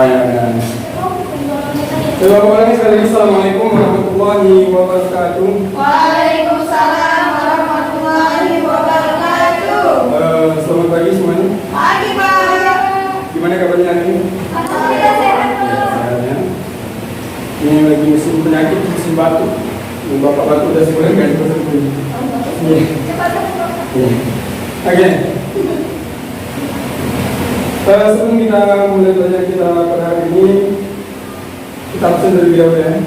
ya kan. Coba ulangi sekali lagi. Assalamualaikum warahmatullahi wabarakatuh. Waalaikumsalam warahmatullahi wabarakatuh. Selamat pagi semuanya. Pagi Pak. Gimana kabarnya hari ini? Alhamdulillah sehat. Sehat ya. Ini lagi musim penyakit, musim batuk. Bapak batuk udah sebulan kan? Iya. Oke. Sebelum kita mulai belajar kita pada hari ini, kita absen terlebih dahulu ya.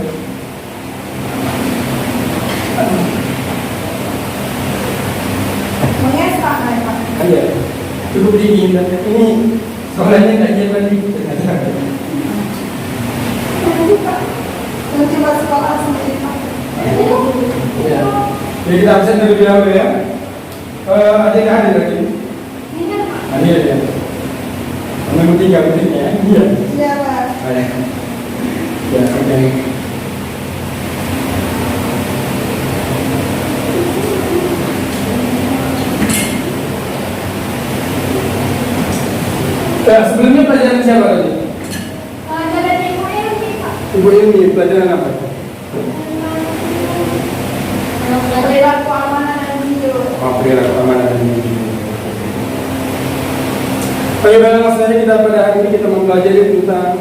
Mengesah Pak. Iya, cukup dingin dan ini soalnya nggak jalan dikit ternyata. Coba sekolah sendiri Pak. Ya. Jadi kita absen terlebih dahulu ya. Ada yang hadir lagi? Ini Pak. Hadir ya. Menunggu 3 menit ya. Iya. Iya Pak. Ada. Ya, oke. Sebelumnya pelajaran siapa tadi? Pelajaran Ibu Ilmi Pak. Ibu Ilmi, pelajaran apa? Perilaku amanah dan jujur. Oh, perilaku amanah dan jujur. Bagaimana maksudnya kita pada hari ini kita mempelajari tentang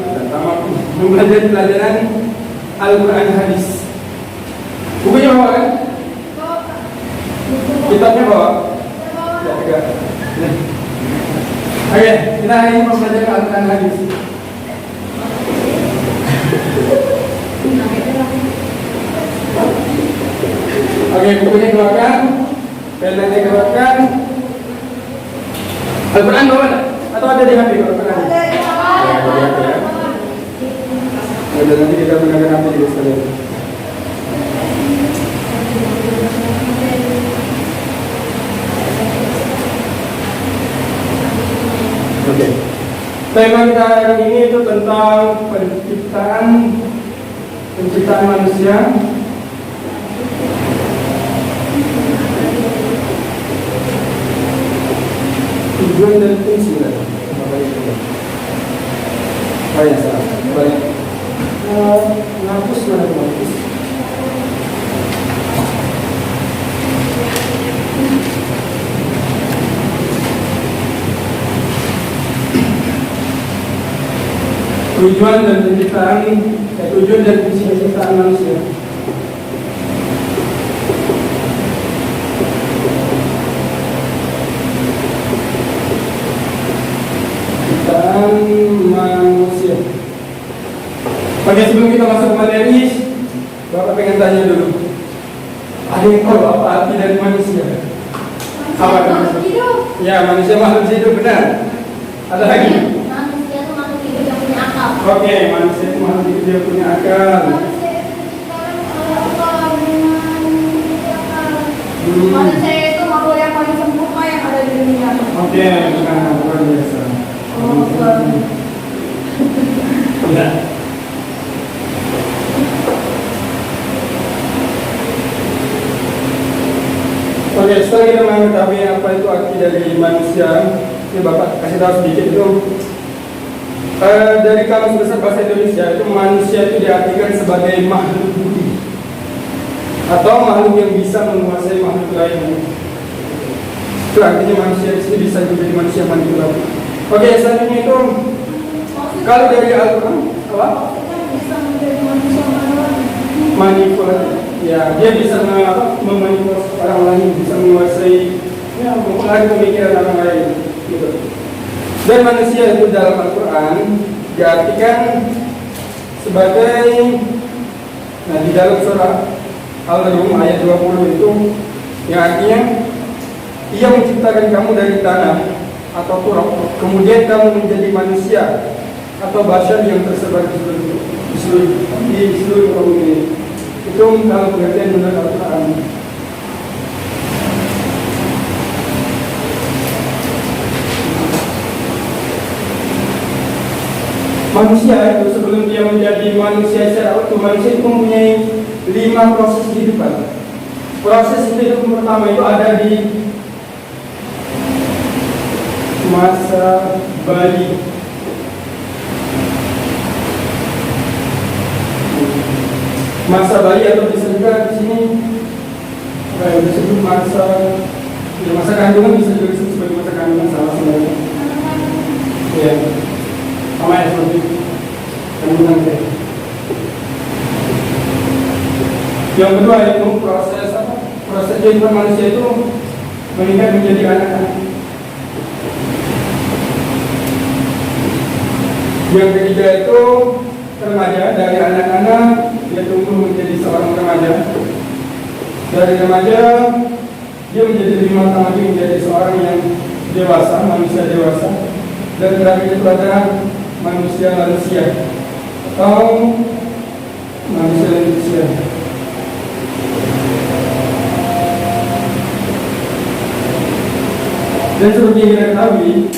mempelajari pelajaran Al-Quran hadis. Bukunya bawa kan? Kitabnya bawa? Ya, tegak. Oke, kita hari ini mempelajari Al-Quran hadis. Oke, bukunya keluarkan, penanya keluarkan. Al-Quran bawa tak? Atau ada di HP Al-Quran? Ada di Ya, ada di HP ya. Ada, nanti kita gunakan HP juga sekalian. Oke. Tema kita hari ini itu tentang penciptaan manusia. Tujuan dan fungsi kan? Oh ya salah. Baik. Ngapus mana ngapus? Tujuan dan penciptaan, tujuan dan fungsi penciptaan manusia. Manusia. Oke, sebelum kita masuk ke materi, Bapak pengen tanya dulu. Ada yang tahu apa arti dari manusia? Apa Makhluk hidup. Ya, manusia makhluk hidup, benar. Ada lagi? Manusia itu makhluk hidup yang punya akal. Oke, manusia itu makhluk hidup yang punya akal. Manusia itu diciptakan oleh Allah dengan akal. Manusia itu makhluk yang paling sempurna yang ada di dunia. Oke, benar, luar biasa. Ya. Oke, setelah kita mengetahui apa itu arti dari manusia, ini Bapak kasih tahu sedikit itu. Dari Kamus Besar Bahasa Indonesia itu manusia itu diartikan sebagai makhluk budi atau makhluk yang bisa menguasai makhluk lain. Itu artinya manusia di sini bisa menjadi manusia manipulatif. Oke, selanjutnya itu kalau dari Al-Quran apa? Bisa menjadi manusia Manipulatif. Ya, dia bisa memanipulasi orang lain, bisa menguasai, ya, mempengaruhi pemikiran orang lain. Gitu. Dan manusia itu dalam Al-Quran diartikan sebagai, nah di dalam surah Al-Rum ayat 20 itu, yang artinya ia menciptakan kamu dari tanah atau turab, kemudian kamu menjadi manusia atau basyar yang tersebar di seluruh kaum ini. Itu kalau pengertian menurut Al-Quran. Manusia itu sebelum dia menjadi manusia secara utuh, manusia itu mempunyai 5 proses kehidupan. Proses hidup pertama itu ada di masa bayi. masa bayi atau bisa juga di sini apa yang disebut masa kandungan, bisa juga disebut sebagai masa kandungan sama sebenarnya. Ya, sama ya seperti kandungan ya. Yang kedua itu proses kehidupan manusia itu meningkat menjadi anak-anak. Yang ketiga itu remaja, dari anak-anak dia tumbuh menjadi seorang remaja. Dari remaja dia menjadi lebih matang lagi menjadi seorang yang dewasa, manusia dewasa. Dan terakhir itu adalah manusia lansia atau manusia lansia. Dan seperti yang kita ketahui,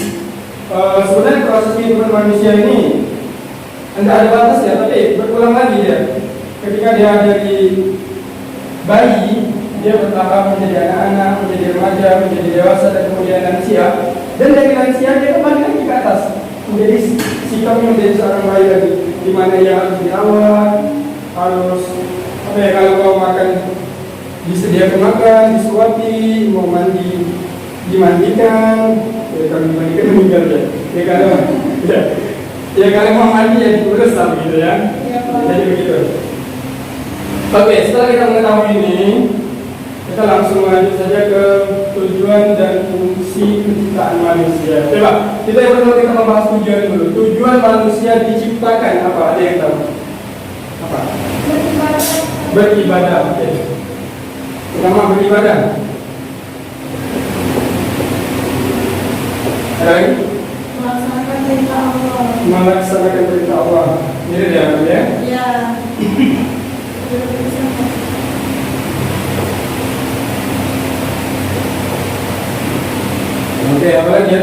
sebenarnya proses kehidupan manusia ini tidak ada batasnya, tapi berulang lagi ya. Ketika dia dari bayi, dia bertahap menjadi anak-anak, menjadi remaja, menjadi dewasa, dan kemudian lansia. Dan dari lansia dia kembali lagi ke atas, menjadi sikapnya menjadi seorang bayi lagi, di mana ia harus dirawat, harus kalau mau makan disediakan makan, disuapi, mau mandi dimandikan, kalau dimandikan meninggal ya kalau mau mandi ya diurus lah begitu ya. Jadi begitu. Oke, setelah kita mengetahui ini, kita langsung lanjut saja ke tujuan dan fungsi penciptaan manusia. Coba kita yang pertama kita membahas tujuan dulu. Tujuan manusia diciptakan apa? Ada yang tahu? Apa? Beribadah. Oke. Pertama beribadah. Melaksanakan perintah Allah. Melaksanakan perintah Allah. Ini dia ya? Ya. Oke, apa lagi?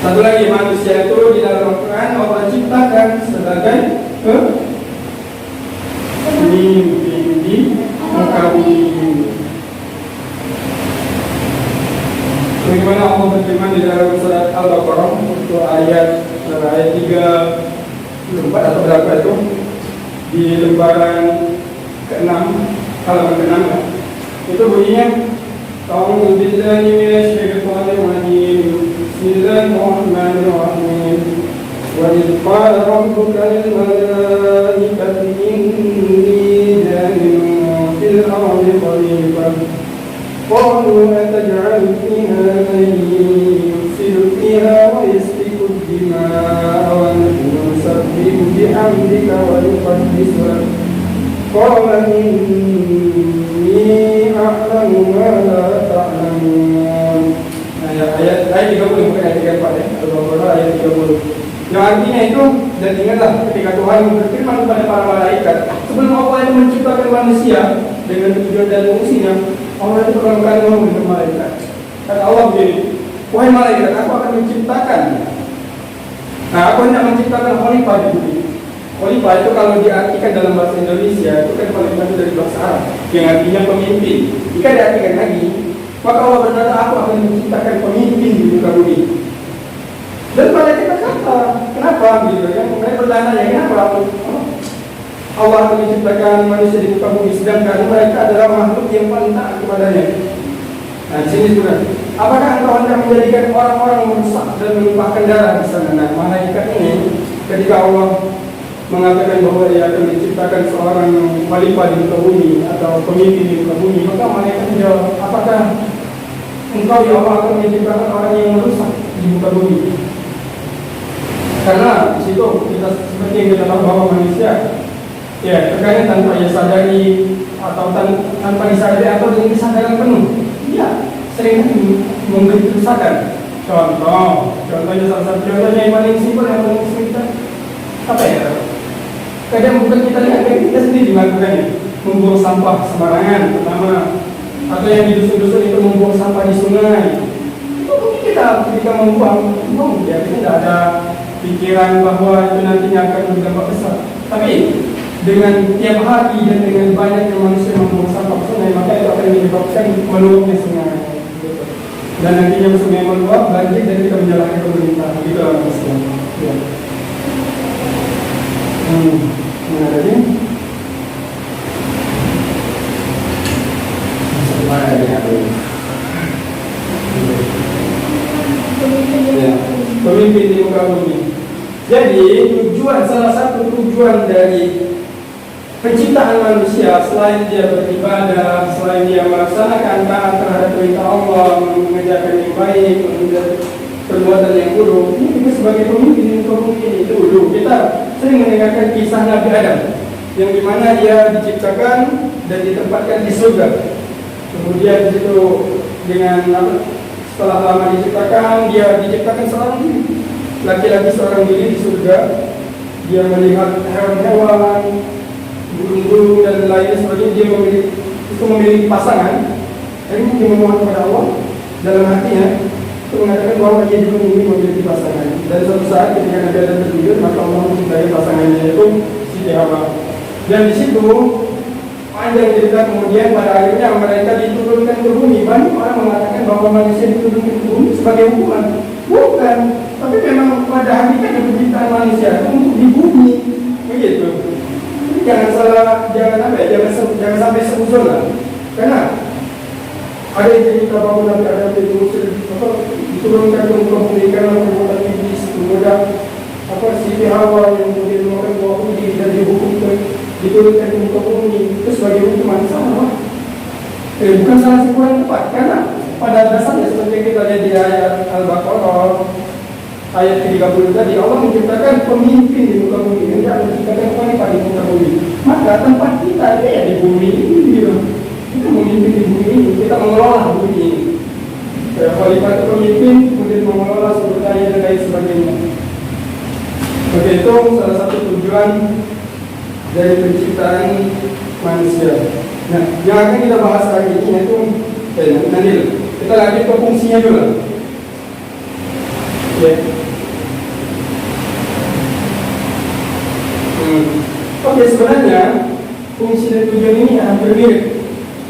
Satu lagi, manusia itu di dalam Al-Quran Allah ciptakan sebagai pemimpin di muka bumi. Bagaimana Allah berfirman di dalam surat Al-Baqarah untuk ayat 34 atau berapa itu, di lembaran ke-6 halaman ke-6 ya. Itu bunyinya A'udzu billahi minasyaitonir rajim. Bismillahirrahmanirrahim. Wa idh qala rabbuka lil malaikati inni ja'ilun fil ardi khalifah. قالوا أتجعل فيها من يفسد فيها ويسفك الدماء ونحن نسبح بحمدك ونقدس لك قال إني أعلم ما لا تعلمون. Ayat 30 bukan ayat 34 ya. Al-Baqarah ayat 30. Yang artinya itu, dan ingatlah ketika Tuhan berfirman kepada para malaikat sebelum Allah yang menciptakan manusia dengan tujuan dan fungsinya, Allah itu pertama kali ngomong dengan malaikat. Kata Allah begini, wahai malaikat, aku akan menciptakan. Nah, aku hendak menciptakan khalifah di bumi. Khalifah itu kalau diartikan dalam bahasa Indonesia, itu kan khalifah itu dari bahasa Arab, yang artinya pemimpin. Jika diartikan lagi, maka Allah berkata, aku akan menciptakan pemimpin di muka bumi. Dan malaikat berkata, kenapa? Gitu ya, mereka bertanya, kenapa? Allah akan menciptakan manusia di muka bumi, sedangkan mereka adalah makhluk yang paling taat kepadanya. Nah, di sini sudah. Apakah engkau hendak menjadikan orang-orang merusak dan menumpahkan darah di sana? Nah, malaikat ini, ketika Allah mengatakan bahwa dia akan menciptakan seorang khalifah di muka bumi atau pemimpin di muka bumi, maka malaikat menjawab, apakah engkau ya Allah akan menciptakan orang yang merusak di muka bumi? Karena di situ kita seperti yang kita tahu bahwa manusia ya terkadang tanpa ia sadari atau tanpa disadari atau dengan kesadaran penuh, ya sering memberi kerusakan. Contohnya salah satu contohnya yang paling simpel, yang paling sering kita apa ya? Kadang bukan kita lihat, kita sendiri melakukannya, membuang sampah sembarangan pertama, atau yang di dusun-dusun itu membuang sampah di sungai. Itu mungkin kita ketika membuang, ya kita tidak ada pikiran bahwa itu nantinya akan berdampak besar. Tapi dengan tiap hari dan dengan banyaknya manusia membuang sampah ke sungai, maka itu akan menyebabkan meluapnya sungai. Dan nantinya sungai meluap, banjir, dan kita menyalahkan pemerintah. Gitu lah maksudnya. Ya. Mana tadi? Mana tadi aku? Ya, pemimpin di muka bumi. Jadi salah satu tujuan dari penciptaan manusia, selain dia beribadah, selain dia melaksanakan taat terhadap perintah Allah, mengerjakan yang baik, menghindari perbuatan yang buruk, ini juga sebagai pemimpin di muka bumi ini. Dulu kita sering mendengarkan kisah Nabi Adam, yang dimana dia diciptakan dan ditempatkan di surga. Kemudian di situ dengan setelah lama diciptakan, dia diciptakan seorang diri, laki-laki seorang diri di surga. Dia melihat hewan-hewan, burung-burung dan lainnya sebagainya. Dia memiliki pasangan. Jadi dia memohon kepada Allah dalam hatinya untuk mengatakan bahwa dia juga ingin memiliki pasangan. Dan suatu saat ketika Nabi Adam tertidur, maka Allah mencintai pasangannya, yaitu Siti Hawa. Dan di situ panjang cerita, kemudian pada akhirnya mereka diturunkan ke bumi. Banyak orang mengatakan bahwa manusia diturunkan ke bumi sebagai hukuman. Bukan, tapi memang pada hakikatnya penciptaan manusia itu untuk di bumi, begitu. Jadi jangan sampai seuzon lah. Karena ada yang cerita bahwa Nabi Adam itu diturunkan ke muka bumi karena perbuatan iblis, kemudian Siti Hawa yang kemudian memakan buah uji dan dihukum diturunkan ke muka bumi itu sebagai hukuman. Sama, bukan salah satu yang tepat, karena pada dasarnya seperti kita lihat di ayat Al-Baqarah ayat 30 tadi, Allah menciptakan pemimpin di muka bumi, yang akan menciptakan khalifah di muka bumi. Maka tempat kita itu ya di bumi ini, gitu. Kita memimpin di bumi ini, kita mengelola bumi ini. Khalifah itu pemimpin, kemudian mengelola sumber daya dan lain sebagainya. Oke, itu salah satu tujuan dari penciptaan manusia. Nah, yang akan kita bahas hari ini yaitu nanti kita lanjut ke fungsinya dulu. Ya. Oke, sebenarnya fungsi dan tujuan ini hampir mirip.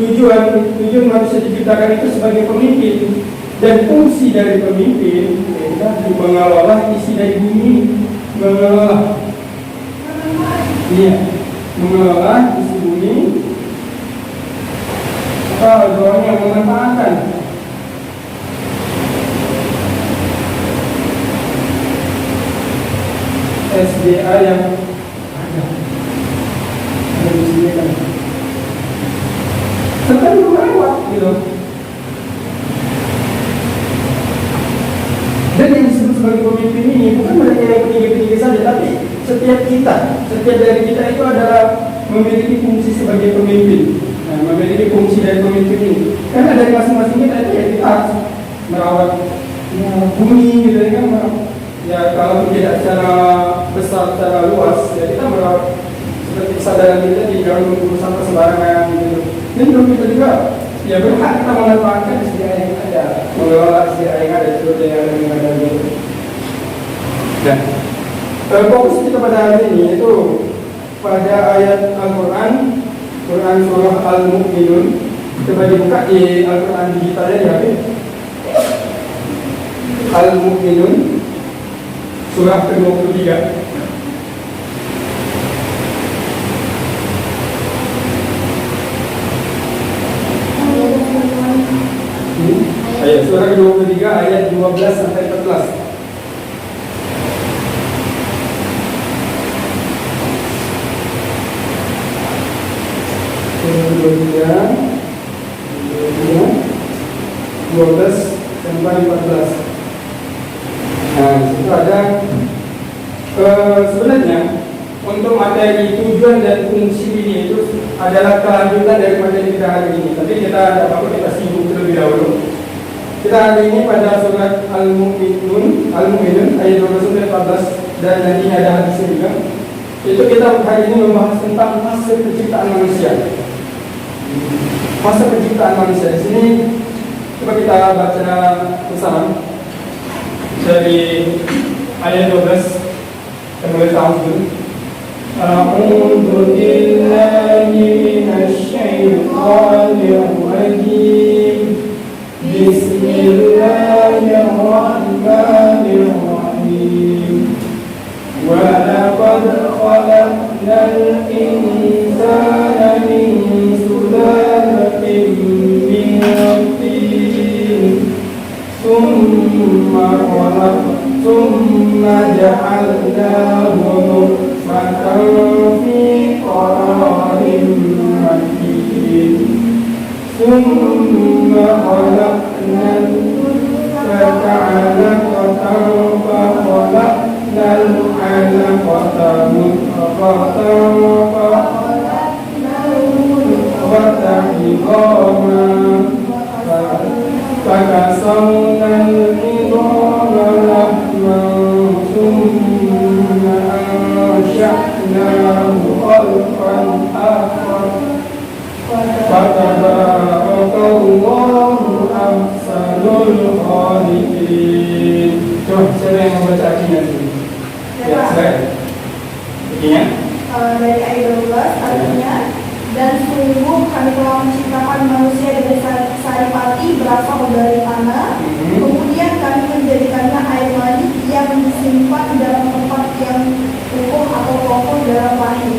Tujuan manusia diciptakan itu sebagai pemimpin, dan fungsi dari pemimpin yaitu mengelola isi dari bumi, mengelola isi bumi. Orang yang memanfaatkan SDA yang ada disediakan serta berlewat gitu. Dan yang disebut sebagai pemimpin ini bukan mereka yang tinggi-tinggi saja, tapi setiap dari kita itu adalah memiliki fungsi sebagai pemimpin. Nah, memiliki fungsi dari pemimpin ini, karena dari masing-masing kita itu ya kita harus merawat bumi gitu kan. Ya kalau tidak secara besar, secara luas, ya kita merawat seperti kesadaran kita di dalam membuang sampah sembarangan gitu. Dan juga kita juga ya berhak kita memanfaatkan SDA yang ada, mengelola SDA yang ada, seperti yang ada gitu. Nah, fokus kita pada hari ini itu pada ayat Al-Quran, Quran surah Al-Mu'minun. Coba dibuka di Al-Quran digitalnya di HP. Al-Mu'minun surah ke-23. Ayat surah ke-23 ayat 12 sampai 14. Surah 12 sampai 14. Nah, itu ada sebenarnya untuk materi tujuan dan fungsi ini itu adalah kelanjutan dari materi kita hari ini. Tapi kita singgung terlebih dahulu. Kita hari ini pada surat Al-Mu'minun ayat 12 sampai 14, dan nanti ada hadisnya juga. Itu kita hari ini membahas tentang masa penciptaan manusia. Masa penciptaan manusia. Di sini coba kita baca bersama dari ayat 12. Kita mulai tahun. A'udzu billahi minasyaitonir rajim. Bismillahirrahmanirrahim. Wa laqad khalaqnal ثم جعلناه نطفة في قرار مكين ثم خلقنا النطفة علقة فخلقنا العلقة مضغة عظاما فكسونا العظام لحما ثم أنشأناه خلقا آخر فتبارك الله أحسن الخالقين. Coba siapa yang membaca artinya dulu? Ya, saya. Artinya? Dari ayat 12 artinya, dan sungguh kami telah menciptakan manusia dari saripati berasal dari tanah. Kemudian kami menjadikannya air mani yang disimpan dalam tempat yang utuh atau kokoh dalam rahim.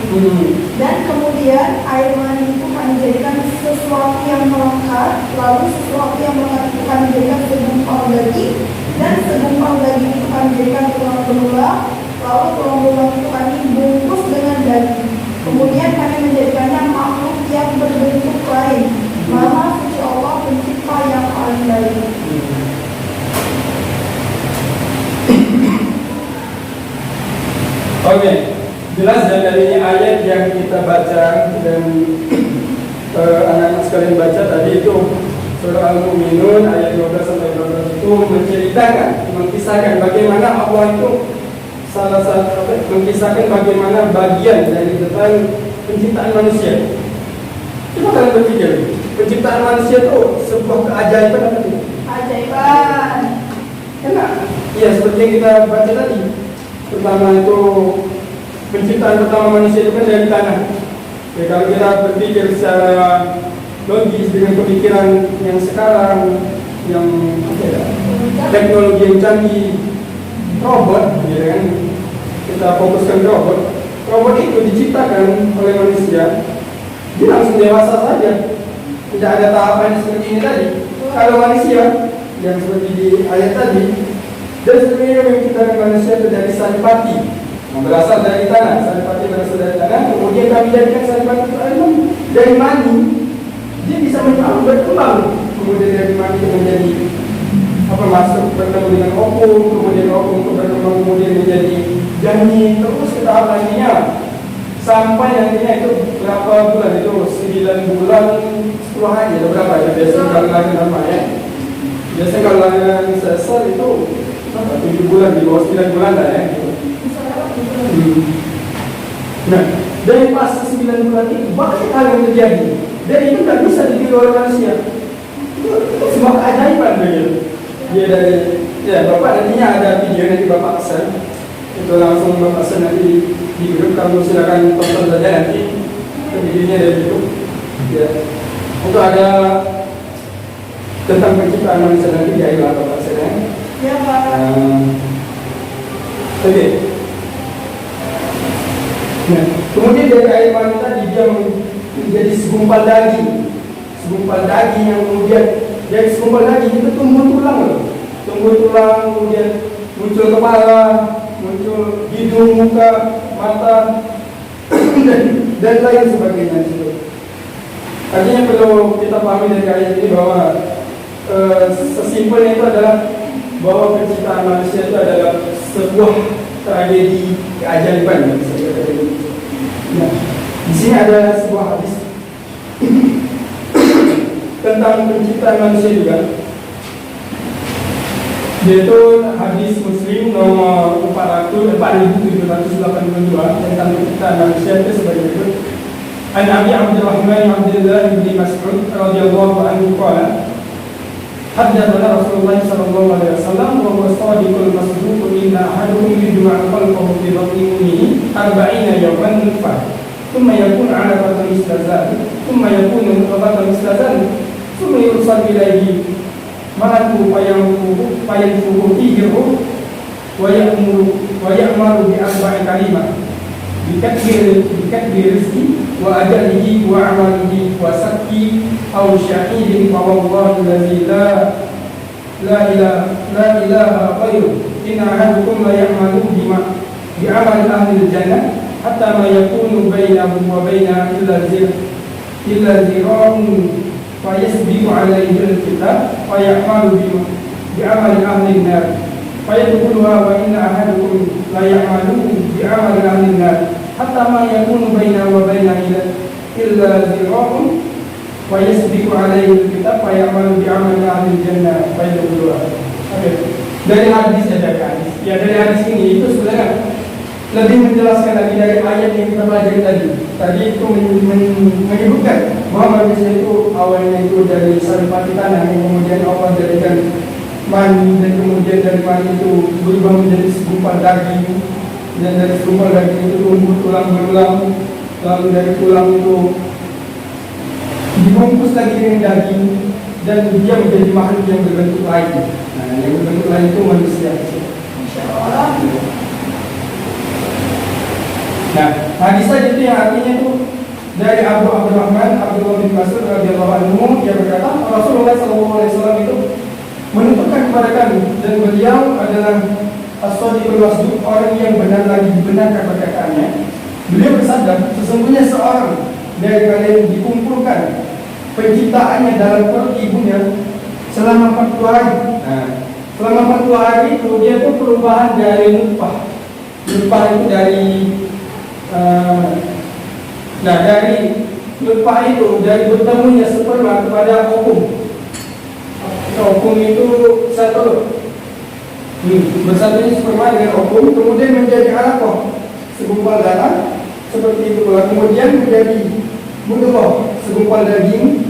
Dan kemudian air mani itu kami jadikan sesuatu yang melekat, lalu sesuatu yang melekat itu kami jadikan segumpal daging, dan segumpal daging itu kami jadikan tulang belulang, lalu tulang belulang itu kami bungkus dengan daging. Kemudian kami menjadikannya makhluk yang berbentuk lain. Maha suci Allah pencipta yang paling baik. Oke, jelas dari ayat yang kita baca dan anak-anak sekalian baca tadi itu surah Al-Mu'minun ayat 12 sampai 12 itu menceritakan, mengisahkan bagaimana Allah itu salah satu mengisahkan bagaimana bagian dari tentang penciptaan manusia. Coba kalian berpikir, penciptaan manusia itu sebuah keajaiban apa tidak? Ajaiban. Enak. Iya, seperti yang kita baca tadi. Pertama itu penciptaan pertama manusia itu kan dari tanah. Ya, kalau kita berpikir secara logis dengan pemikiran yang sekarang, yang teknologi yang canggih, robot, ya kan? Kita fokuskan robot. Robot itu diciptakan oleh manusia, dia langsung dewasa saja, tidak ada tahapan seperti ini tadi. Kalau manusia, yang seperti di ayat tadi, dan sebenarnya menciptakan manusia itu dari saripati, berasal dari tanah. Saripati berasal dari tanah, kemudian kami jadikan saripati itu dari mani, dia bisa berkembang. Kemudian dari mani itu menjadi masuk bertemu dengan opung, kemudian opung berkembang kemudian menjadi janin, terus ke tahap lainnya sampai nantinya itu berapa bulan itu 9 bulan 10 hari atau berapa ya biasanya kalau lahiran apa ya, biasanya kalau lahiran sesar itu 7 bulan di bawah 9 bulan lah ya gitu. Nah dari pas 9 bulan itu banyak hal yang terjadi dan itu tidak bisa ditiru oleh manusia. Itu semua keajaiban begitu. Dia dari ya bapak nantinya ada video nanti bapak pesan itu langsung bapak pesan nanti di grup, kamu silakan tonton saja nanti videonya dari YouTube ya. Untuk ada tentang penciptaan manusia nanti di akhir bapak pesan Ya Pak. Oke. Nah, kemudian dari air mani tadi dia menjadi segumpal daging yang kemudian dari segumpal daging itu tumbuh tulang, kemudian muncul kepala, muncul hidung, muka, mata, dan lain sebagainya. Artinya perlu kita pahami dari ayat ini bahwa sesimpel itu adalah bahwa penciptaan manusia itu adalah sebuah tragedi keajaiban. Nah, di sini ada sebuah hadis tentang penciptaan manusia juga, yaitu hadis Muslim nomor 4782 tentang penciptaan manusia itu sebagai berikut. An Abi Abdurrahman Abdullah bin Mas'ud radhiyallahu anhu qala haddatsana Rasulullah sallallahu alaihi wasallam wa huwa shadiqul masduq inna ahadukum yujma'u khalqahu fi batni ummihi 40 yawman nutfah thumma yakunu 'alaqatan mithla dhalik thumma yakunu mudghatan mithla dhalik thumma yursal ilayhi malaku fayanfuhu fihi ruh wa ya'muru bi arba'i kalimat bikatbi rizki wa ajalihi wa amalihi wa sakki aw syahirin wa wallahu allazi la la ilaha ghairu inna ahadukum la ya'malu bi'amali ahli jannah hatta ma yakunu bainahu wa bainaha illa zira'un fa yasbiqu alayhi al-kitab fa ya'malu bi'amali ahli an-nar fa yadkhuluha wa inna ahadukum la ya'malu bi'amali ahli an-nar hatta ma yakunu bainahu wa bainaha illa zira'un wa yasbiqu alayhi al-kitab fa ya'malu bi'amali ahli al-jannah fa yadkhuluha. Oke. Dari hadis ada hadis. Ya, dari hadis ini itu sebenarnya lebih menjelaskan lagi dari ayat yang kita pelajari tadi. Tadi itu menyebutkan bahwa manusia itu awalnya itu dari saripati tanah yang kemudian Allah jadikan mani, dan kemudian dari mani itu berubah menjadi segumpal daging, dan dari segumpal daging itu tumbuh tulang berulang, lalu dari tulang itu dibungkus lagi dengan daging, dan dia menjadi makhluk yang berbentuk lain. Nah, yang berbentuk lain itu manusia. Insyaallah. Nah, hadis tadi itu yang artinya itu dari Abu Abdurrahman Abdullah bin Mas'ud radhiyallahu anhu, yang berkata Rasulullah SAW itu menunjukkan kepada kami, dan beliau adalah as-shadiqul masduq, orang yang benar lagi dibenarkan perkataannya. Beliau bersabda, sesungguhnya seorang dari kalian dikumpulkan penciptaannya dalam perut ibunya selama 40 hari. Nah, selama 40 hari itu dia itu perubahan dari nutfah. Nutfah itu dari dari nutfah itu, dari bertemunya sperma kepada ovum. Ovum itu sel telur. Bersatunya sperma dengan ovum, kemudian menjadi alaqah, segumpal darah seperti itu pula, kemudian menjadi mudghah, segumpal daging.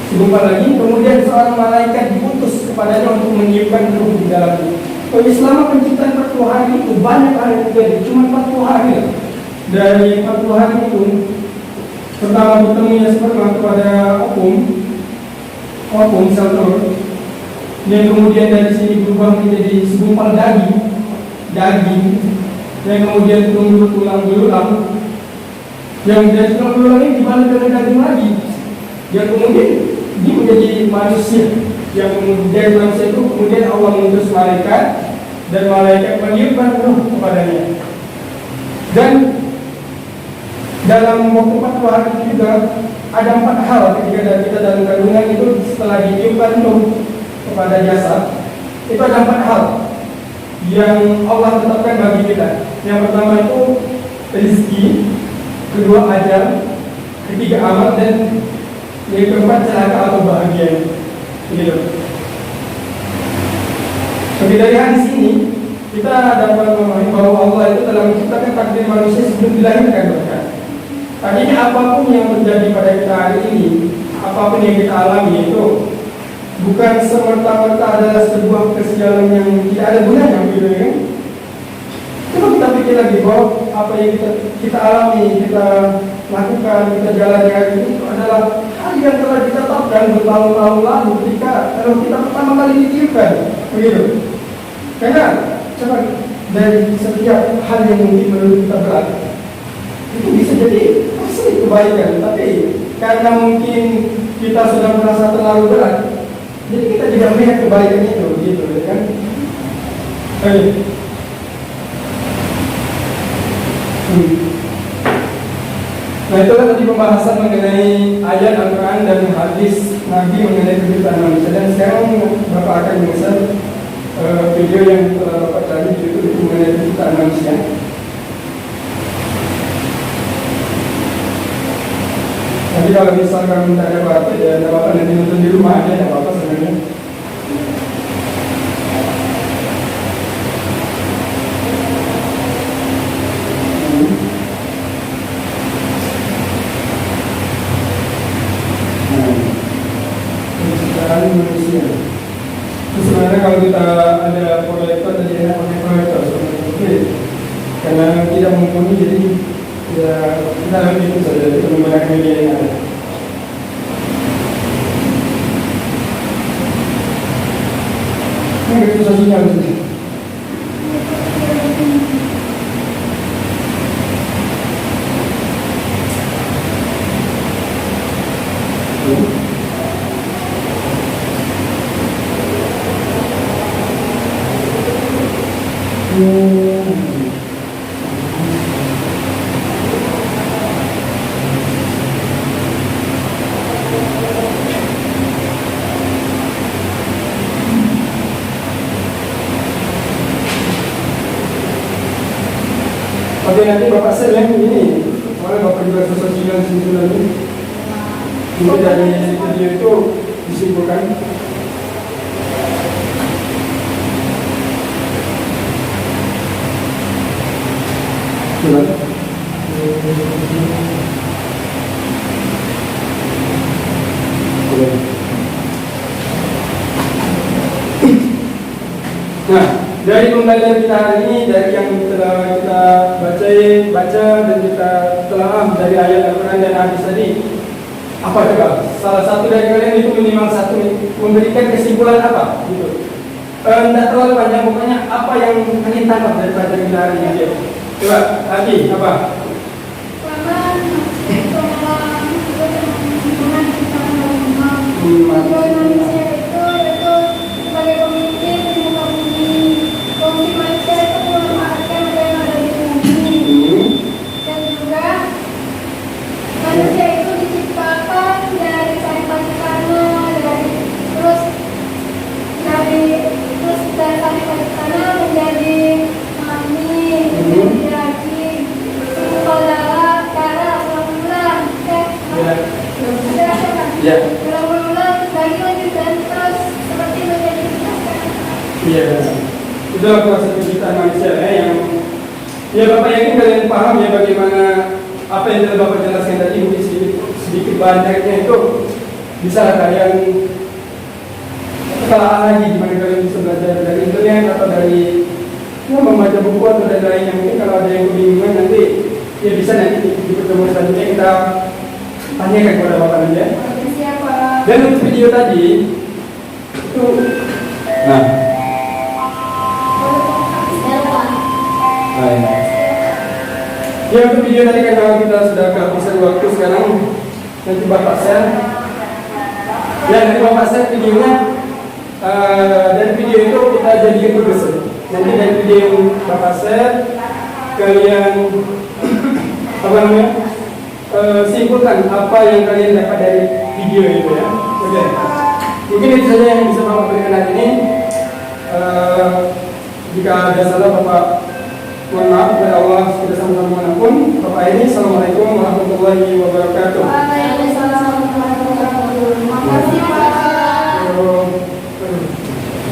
Segumpal daging, kemudian seorang malaikat diutus kepadanya untuk menyiapkan ruh di dalamnya. Jadi selama penciptaan 40 hari itu banyak hal yang terjadi, cuma 40 hari. Dari 40 hari itu, pertama bertemunya sperma kepada ovum sel telur, dan kemudian dari sini berubah menjadi segumpal daging, dan kemudian tumbuh tulang belulang, yang dari tulang belulang ini dibalik dengan daging lagi, yang kemudian dia menjadi manusia. Yang kemudian manusia itu kemudian Allah mengutus malaikat, dan malaikat meniupkan ruh kepadanya. Dan dalam waktu 40 hari itu juga ada 4 hal ketika kita dalam kandungan itu, setelah ditiupkan ruh kepada jasad, itu ada 4 hal yang Allah tetapkan bagi kita. Yang pertama itu rezeki, kedua ajal, ketiga amal, dan yang keempat celaka atau bahagia. Gitu. Jadi dari hadis ini kita dapat memahami bahwa Allah itu telah menciptakan takdir manusia sebelum dilahirkan bahkan. Tadinya apapun yang terjadi pada kita hari ini, apapun yang kita alami itu bukan semerta-merta adalah sebuah kesialan yang tidak ada gunanya, gitu ya. Coba kita pikir lagi bahwa apa yang kita alami, kita lakukan, kita jalani hari ini itu adalah hal yang telah ditetapkan bertahun-tahun lalu kalau kita pertama kali ditiupkan, begitu. Karena coba dari setiap hal yang mungkin menurut kita berat, itu bisa jadi pasti kebaikan, tapi karena mungkin kita sudah merasa terlalu berat, jadi kita tidak melihat kebaikan itu, gitu, ya kan? Nah, itulah tadi pembahasan mengenai ayat Al-Quran dan hadis Nabi mengenai penciptaan manusia. Dan sekarang Bapak akan menyelesaikan video yang telah Bapak tadi, itu mengenai penciptaan manusia. Jadi kalau misalkan tidak ada apa-apa, ya ada Bapak nanti nonton di rumah aja, ada apa-apa sebenarnya. Manusia. Sebenarnya kalau kita ada proyektor, jadi enak pakai proyektor, oke. Karena tidak mumpuni, jadi ya kita harus itu saja, kita menggunakan media yang ada. Ini susah sinyal di sini. Oke, nanti Bapak share yang ini. Soalnya Bapak juga susah bilang sini lagi. Ini dari video itu disimpulkan. Gimana? Nah, dari pembelajaran kita hari ini, dari yang telah kita baca dan kita telah dari ayat Al-Quran dan hadis tadi, apa coba? Salah satu dari kalian itu minimal satu memberikan kesimpulan apa? Gitu. Tidak terlalu panjang, pokoknya apa yang kalian tangkap dari pelajaran kita hari ini? Coba, Aki, apa? Manusia itu sebagai pemimpin di muka bumi. Fungsi manusia itu memanfaatkan apa yang ada di bumi. Dan juga manusia itu diciptakan dari sari-sari tanah, terus dari sari-sari tanah menjadi mani, menjadi daging, simpel darah, darah, tulang-tulang, Ya. tulang-tulang, daging lanjut dan terus seperti menjadi kita sekarang. Iya, itulah proses penciptaan manusia yang ya Bapak yakin kalian paham ya bagaimana apa yang telah Bapak jelaskan tadi, mungkin sedikit banyaknya itu bisa kalian telah lagi gimana kalian bisa belajar dari internet atau dari membaca buku atau dari lainnya. Mungkin kalau ada yang kebingungan nanti ya bisa nanti di pertemuan selanjutnya kita tanyakan kepada Bapak nanti ya. Siapa? Dan untuk video tadi itu nah ya untuk video tadi karena kita sudah kehabisan waktu sekarang, nanti Bapak share ya, nanti Bapak share videonya dan video itu kita jadikan produser. Nanti dari video yang Bapak share kalian apa namanya simpulkan apa yang kalian dapat dari video itu ya. Oke, mungkin itu saja yang bisa Bapak berikan hari ini. Jika ada salah Bapak mohon maaf kepada Allah, kita sama-sama mengampun. Bapak ini, Assalamualaikum warahmatullahi wabarakatuh. Waalaikumsalam warahmatullahi wabarakatuh. Makasih Pak.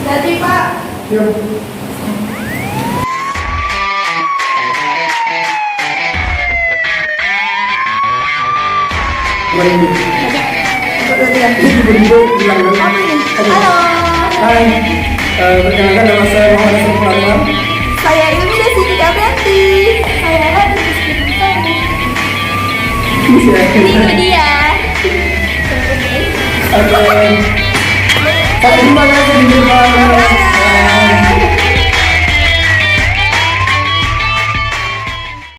Jadi Pak. Yuk. Halo. Hai, perkenalkan nama saya Muhammad Sulaiman. Saya Ilmi Desiti Kabrianti. Saya Radhi Rizky. Ini itu dia. Oke. Sampai jumpa lagi di video selanjutnya.